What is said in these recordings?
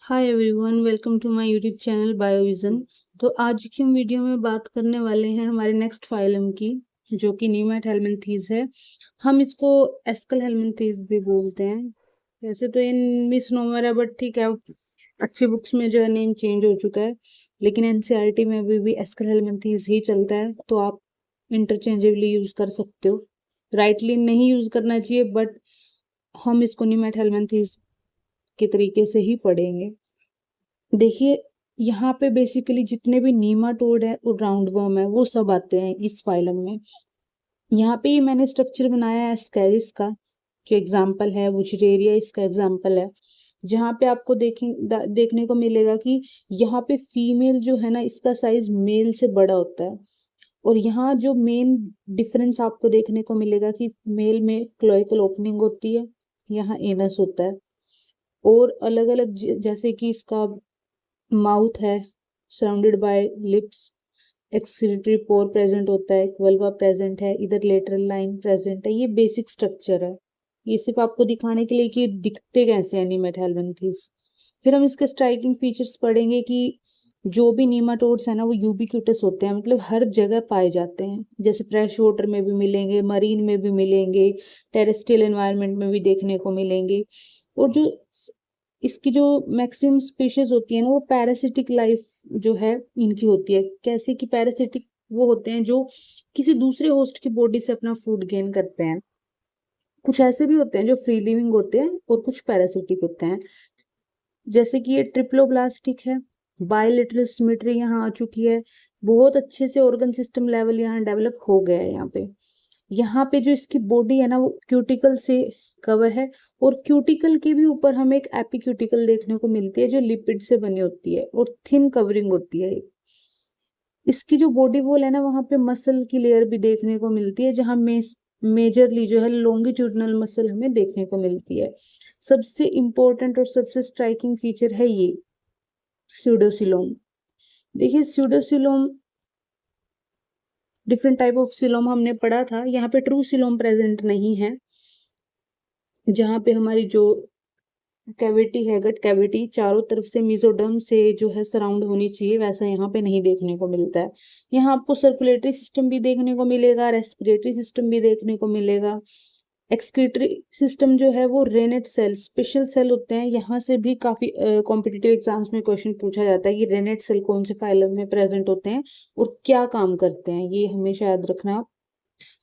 Hi everyone, welcome to my YouTube channel Biovision. तो आज की हम वीडियो में बात करने वाले हैं हमारे नेक्स्ट फाइलम की, जो कि नीमेट हेलमिंथीज है। हम इसको एस्कल हेलमिंथीज भी बोलते हैं। वैसे तो ये मिसनोमर है, बट ठीक है, अच्छी बुक्स में जो है नेम चेंज हो चुका है, लेकिन एनसीईआरटी में अभी भी एस्कल हेलमिंथीज ही चलता है, तो आप इंटरचेंजेबली यूज कर सकते हो। राइटली नहीं यूज करना चाहिए, बट हम इसको नीमेट हेलमिंथीज के तरीके से ही पढ़ेंगे। देखिए, यहाँ पे बेसिकली जितने भी नीमाटोड है और राउंड वर्म है वो सब आते हैं इस फाइलम में। यहाँ पे ये मैंने स्ट्रक्चर बनाया है स्कैरिस का, जो एग्जाम्पल है। वुचरेरिया इसका एग्जाम्पल है, जहाँ पे आपको देखने को मिलेगा कि यहाँ पे फीमेल जो है ना, इसका साइज मेल से बड़ा होता है। और यहाँ जो मेन डिफरेंस आपको देखने को मिलेगा कि मेल में क्लोइकल ओपनिंग होती है, यहाँ एनस होता है। और अलग अलग जैसे कि इसका माउथ है surrounded by lips, excretory pore present होता है, वल्वा प्रेजेंट है, इधर लेटरल लाइन प्रेजेंट है। ये बेसिक स्ट्रक्चर है, ये सिर्फ आपको दिखाने के लिए कि दिखते कैसे हैं नीमेट हेलमिंथीज। फिर हम इसके स्ट्राइकिंग फीचर्स पढ़ेंगे कि जो भी नीमाटोड्स है ना, वो यूबिक्यूटस होते हैं, मतलब हर जगह पाए जाते हैं। जैसे फ्रेश वाटर में भी मिलेंगे, मरीन में भी मिलेंगे, टेरेस्ट्रियल एनवायरनमेंट में भी देखने को मिलेंगे। और जो इसकी जो मैक्सिमम स्पीशीज होती है ना, वो पैरासिटिक लाइफ जो है इनकी होती है। कैसे कि पैरासिटिक वो होते हैं जो किसी दूसरे होस्ट की बॉडी से अपना फूड गेन करते हैं। कुछ ऐसे भी होते हैं जो फ्री लिविंग होते हैं, और कुछ पैरासिटिक होते हैं। जैसे कि ये ट्रिप्लोब्लास्टिक है, बायलेटरल सिमेट्री यहाँ आ चुकी है, बहुत अच्छे से ऑर्गन सिस्टम लेवल यहाँ डेवलप हो गया है। यहाँ पे जो इसकी बॉडी है ना, वो क्यूटिकल से कवर है, और क्यूटिकल के भी ऊपर हमें एक एपिक्यूटिकल देखने को मिलती है, जो लिपिड से बनी होती है और थिन कवरिंग होती है। इसकी जो बॉडी वॉल है ना, वहाँ पे मसल की लेयर भी देखने को मिलती है, जहाँ मेजरली जो है लॉन्गिट्यूडनल मसल हमें देखने को मिलती है। सबसे इम्पोर्टेंट और सबसे स्ट्राइकिंग फीचर है ये स्यूडोसिलोम। देखिए, स्यूडोसिलोम डिफरेंट टाइप ऑफ सिलोम हमने पढ़ा था, यहाँ पे ट्रू सिलोम प्रेजेंट नहीं है। जहाँ पे हमारी जो कैविटी है, गट कैविटी, चारों तरफ से मीजोडर्म से जो है सराउंड होनी चाहिए, वैसा यहाँ पे नहीं देखने को मिलता है। यहाँ आपको सर्कुलेटरी सिस्टम भी देखने को मिलेगा, रेस्पिरेटरी सिस्टम भी देखने को मिलेगा। एक्सक्रीटरी सिस्टम जो है वो रेनेट सेल, स्पेशल सेल होते हैं। यहाँ से भी काफी कॉम्पिटिटिव एग्जाम्स में क्वेश्चन पूछा जाता है कि रेनेट सेल कौन से फाइलम में प्रेजेंट होते हैं और क्या काम करते हैं, ये हमेशा याद रखना।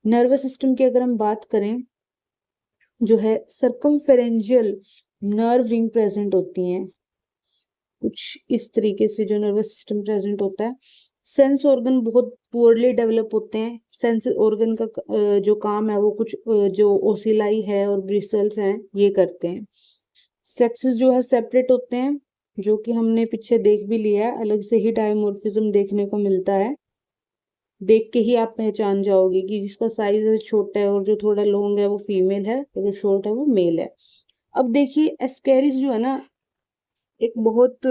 नर्वस सिस्टम की अगर हम बात करें, जो है सर्कमफेरेंजियल नर्व रिंग प्रेजेंट होती हैं, कुछ इस तरीके से जो नर्वस सिस्टम प्रेजेंट होता है। सेंस ऑर्गन बहुत पुअरली डेवलप होते हैं। सेंस ऑर्गन का जो काम है वो कुछ जो ओसिलाई है और ब्रिसल्स हैं ये करते हैं। सेक्सेस जो है सेपरेट होते हैं, जो कि हमने पीछे देख भी लिया है, अलग से ही डायमॉर्फिज्म देखने को मिलता है। देख के ही आप पहचान जाओगे कि जिसका साइज छोटा है और जो थोड़ा लॉन्ग है वो फीमेल है, और जो शॉर्ट है वो मेल है। अब देखिए, एस्केरिस जो है ना, एक बहुत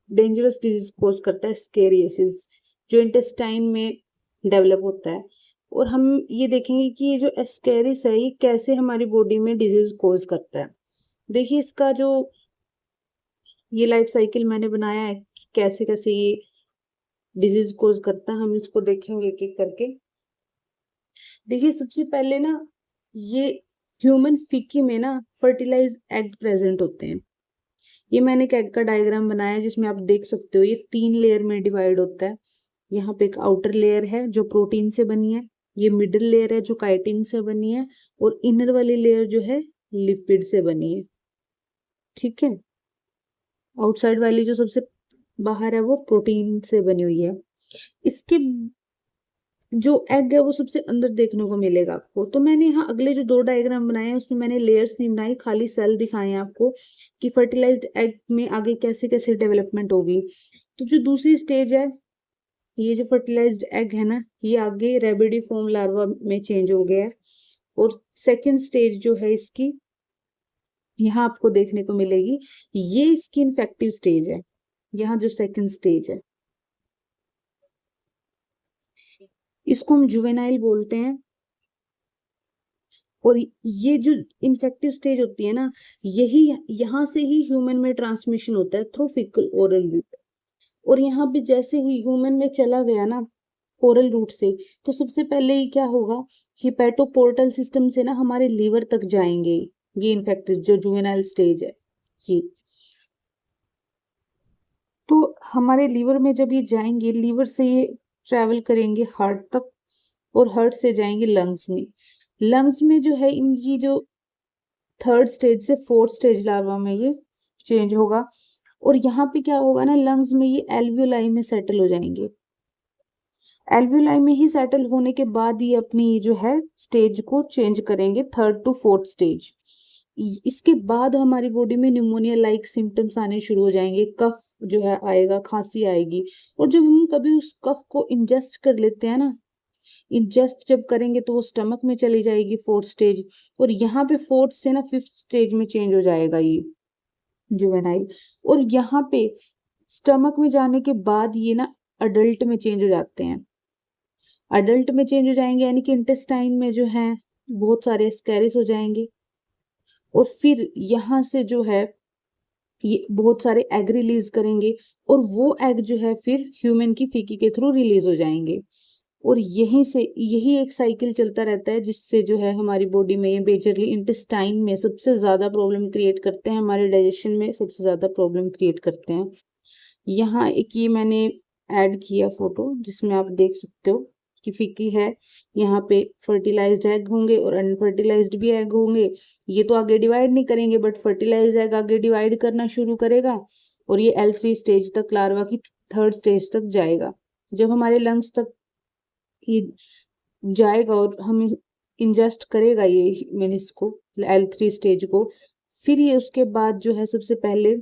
डेंजरस डिजीज कोज करता है, स्केरियसिस, जो इंटेस्टाइन में डेवलप होता है। और हम ये देखेंगे कि ये जो एस्केरिस है, ये कैसे हमारी बॉडी में डिजीज कोज करता है। देखिए, इसका जो ये लाइफ साइकिल मैंने बनाया है कि कैसे कैसे ये डिजीज कोज करता है, हम इसको देखेंगे एक एक करके। देखिए, सबसे पहले ना, ये ह्यूमन फीकी में ना फर्टिलाइज एग प्रेजेंट होते हैं। ये मैंने एक एग का डायग्राम बनाया है, जिसमें आप देख सकते हो ये 3 लेयर में डिवाइड होता है। यहाँ पे एक आउटर लेयर है जो प्रोटीन से बनी है, ये मिडिल लेयर है जो काइटिन से बनी है, और इनर वाली लेयर जो है लिपिड से बनी है। ठीक है, आउटसाइड वाली जो सबसे बाहर है वो प्रोटीन से बनी हुई है। इसके जो एग है वो सबसे अंदर देखने को मिलेगा आपको। तो मैंने यहाँ अगले जो 2 डायग्राम बनाए हैं उसमें मैंने लेयर्स नहीं बनाई, खाली सेल दिखाए हैं आपको कि फर्टिलाइज्ड एग में आगे कैसे कैसे डेवलपमेंट होगी। तो जो दूसरी स्टेज है, ये जो फर्टिलाइज्ड एग है ना, ये आगे रेबिडिफॉर्म लार्वा में चेंज हो गया है। और सेकेंड स्टेज जो है इसकी, यहाँ आपको देखने को मिलेगी, ये इसकी इन्फेक्टिव स्टेज है। यहाँ जो सेकेंड स्टेज है, इसको हम जुवेनाइल बोलते हैं। और ये जो इन्फेक्टिव स्टेज होती है ना, यही यहाँ से ही ह्यूमन में ट्रांसमिशन होता है थ्रू फीकल ओरल रूट। और यहाँ पे जैसे ही ह्यूमन में चला गया ना ओरल रूट से, तो सबसे पहले ये क्या होगा, हिपैटोपोर्टल सिस्टम से ना हमारे लीवर तक जाएंगे ये इन्फेक्टेड जो जुवेनाइल स्टेज है ये। तो हमारे लीवर में जब ये जाएंगे, लीवर से ये ट्रेवल करेंगे हार्ट तक, और हार्ट से जाएंगे लंग्स में। लंग्स में जो है इनकी जो थर्ड स्टेज से फोर्थ स्टेज लार्वा में ये चेंज होगा। और यहाँ पे क्या होगा ना, लंग्स में ये एल्वियोलाई में सेटल हो जाएंगे। एल्वियोलाई में ही सेटल होने के बाद ये अपनी जो है स्टेज को चेंज करेंगे थर्ड टू फोर्थ स्टेज। इसके बाद हमारी बॉडी में निमोनिया लाइक सिम्टम्स आने शुरू हो जाएंगे, कफ जो है आएगा, खांसी आएगी। और जब हम कभी उस कफ को इंजेस्ट कर लेते हैं ना, इंजेस्ट जब करेंगे तो वो स्टमक में चली जाएगी फोर्थ स्टेज, और यहाँ पे फोर्थ से ना फिफ्थ स्टेज में चेंज हो जाएगा ये जुवेनाइल। और यहाँ पे स्टमक में जाने के बाद ये ना अडल्ट में चेंज हो जाते हैं। अडल्ट में चेंज हो जाएंगे यानी कि इंटेस्टाइन में जो है बहुत सारे एस्कैरिस हो जाएंगे। और फिर यहाँ से जो है ये बहुत सारे एग रिलीज करेंगे, और वो एग जो है फिर ह्यूमन की फीकी के थ्रू रिलीज हो जाएंगे। और यहीं से यही एक साइकिल चलता रहता है, जिससे जो है हमारी बॉडी में ये मेजरली इंटेस्टाइन में सबसे ज्यादा प्रॉब्लम क्रिएट करते हैं, हमारे डाइजेशन में सबसे ज्यादा प्रॉब्लम क्रिएट करते हैं। यहाँ एक ये मैंने ऐड किया फोटो, जिसमें आप देख सकते हो कि फीकी है, यहाँ पे फर्टिलाइज्ड एग होंगे और अनफर्टिलाइज्ड भी एग होंगे। ये तो आगे डिवाइड नहीं करेंगे, बट फर्टिलाइज्ड एग आगे डिवाइड करना शुरू करेगा, और ये L3 स्टेज तक, लार्वा की थर्ड स्टेज तक जाएगा। जब हमारे लंग्स तक ये जाएगा और हम इंजेस्ट करेगा ये मीन्स को L3 स्टेज को, फिर ये उसके बाद जो है सबसे पहले,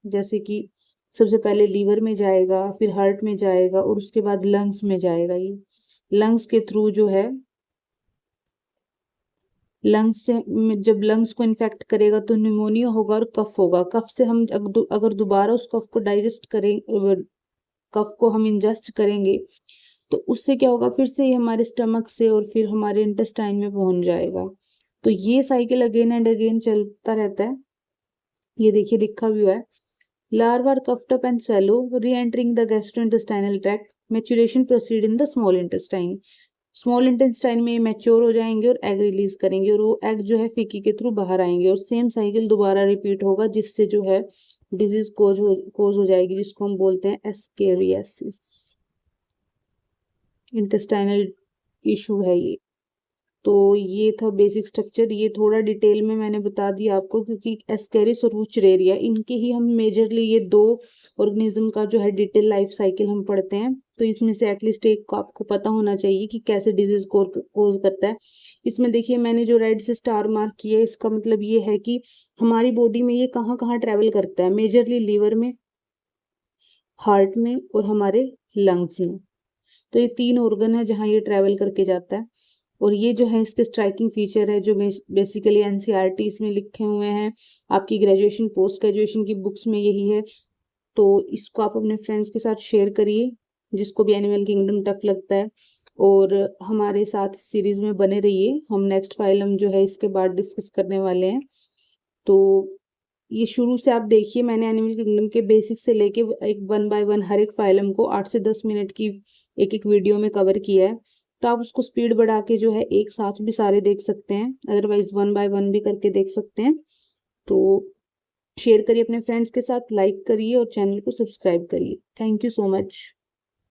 जैसे कि सबसे पहले लीवर में जाएगा, फिर हार्ट में जाएगा, और उसके बाद लंग्स में जाएगा। ये लंग्स के थ्रू जो है, लंग्स से जब लंग्स को इन्फेक्ट करेगा तो निमोनिया होगा और कफ होगा। कफ से हम अगर दोबारा उस कफ को डाइजेस्ट करें, कफ को हम इंजेस्ट करेंगे, तो उससे क्या होगा, फिर से ये हमारे स्टमक से और फिर हमारे इंटेस्टाइन में पहुंच जाएगा। तो ये साइकिल अगेन एंड अगेन चलता रहता है। ये देखिए लिखा भी हुआ है, larvae are puffed up and swallow, re-entering the gastrointestinal tract. Maturation proceed in the small intestine. Small intestine में मैच्योर हो जाएंगे और एग रिलीज करेंगे, और वो एग जो है फीकी के थ्रू बाहर आएंगे, और सेम साइकिल दोबारा रिपीट होगा, जिससे जो है डिजीज कोज हो जाएगी, जिसको हम बोलते हैं एस्केरियासिस। इंटेस्टाइनल इशू है ये। तो ये था बेसिक स्ट्रक्चर, ये थोड़ा डिटेल में मैंने बता दिया आपको, क्योंकि एस्केरिस और वुचरेरिया, इनके ही हम मेजरली ये दो ऑर्गेनिज्म का जो है डिटेल लाइफ साइकिल हम पढ़ते हैं। तो इसमें से एटलीस्ट एक को आपको पता होना चाहिए कि कैसे डिजीज कोज करता है। इसमें देखिए मैंने जो रेड से स्टार मार्क किया है, इसका मतलब ये है कि हमारी बॉडी में ये कहाँ कहाँ ट्रेवल करता है, मेजरली लीवर में, हार्ट में और हमारे लंग्स में। तो ये 3 ऑर्गन है जहाँ ये ट्रेवल करके जाता है। और ये जो है इसके स्ट्राइकिंग फीचर है, जो बेसिकली एनसीईआरटी इसमें लिखे हुए हैं, आपकी ग्रेजुएशन पोस्ट ग्रेजुएशन की बुक्स में यही है। तो इसको आप अपने फ्रेंड्स के साथ शेयर करिए, जिसको भी एनिमल किंगडम टफ लगता है, और हमारे साथ सीरीज में बने रहिए। हम नेक्स्ट फाइलम जो है इसके बाद डिस्कस करने वाले हैं। तो ये शुरू से आप देखिए, मैंने एनिमल किंगडम के बेसिक से लेके एक 1 बाय 1 हर एक फाइलम को 8 से 10 मिनट की एक एक वीडियो में कवर किया है। तो आप उसको स्पीड बढ़ा के जो है एक साथ भी सारे देख सकते हैं, अदरवाइज 1 बाय 1 भी करके देख सकते हैं। तो शेयर करिए अपने फ्रेंड्स के साथ, लाइक करिए और चैनल को सब्सक्राइब करिए। Thank you so much.